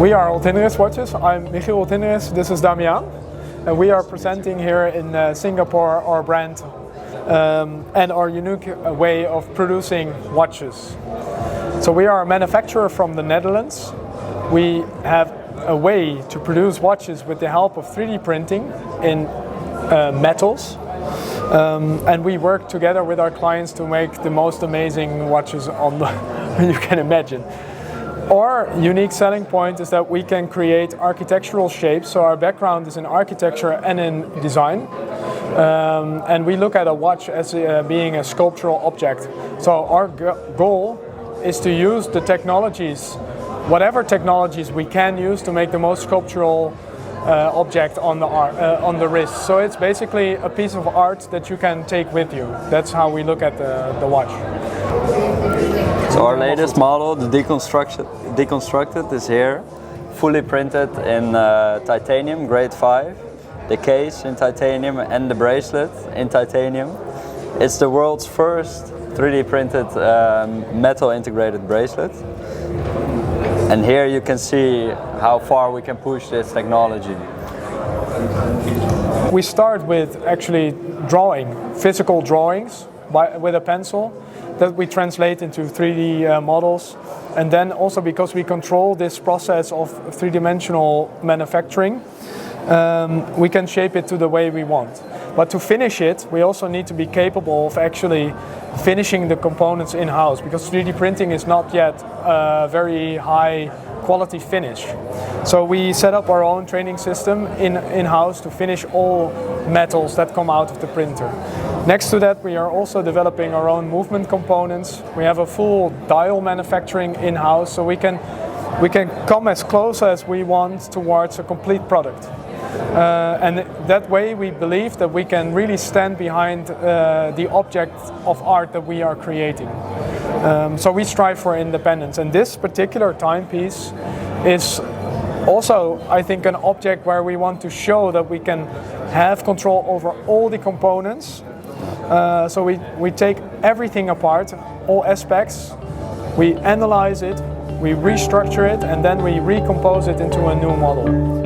We are Holthinrichs Watches. I'm Michiel Holthinrichs. This is Damian. And we are presenting here in Singapore our brand and our unique way of producing watches. So we are a manufacturer from the Netherlands. We have a way to produce watches with the help of 3D printing in metals. And we work together with our clients to make the most amazing watches on the you can imagine. Our unique selling point is that we can create architectural shapes. So our background is in architecture and in design. And we look at a watch as being a sculptural object. So our goal is to use the technologies, whatever technologies we can use to make the most sculptural object on the wrist. So it's basically a piece of art that you can take with you. That's how we look at the watch. So our latest model, the deconstructed, is here, fully printed in titanium, grade 5. The case in titanium and the bracelet in titanium. It's the world's first 3D printed metal integrated bracelet. And here you can see how far we can push this technology. We start with actually drawing, physical drawings with a pencil that we translate into 3D models. And then also because we control this process of three-dimensional manufacturing, we can shape it to the way we want. But to finish it, we also need to be capable of actually finishing the components in-house, because 3D printing is not yet a very high quality finish. So we set up our own training system in-house to finish all metals that come out of the printer. Next to that, we are also developing our own movement components. We have a full dial manufacturing in-house, so we can come as close as we want towards a complete product. And that way we believe that we can really stand behind the object of art that we are creating. So we strive for independence, and this particular timepiece is also, I think, an object where we want to show that we can have control over all the components. So we take everything apart, all aspects, we analyze it, we restructure it, and then we recompose it into a new model.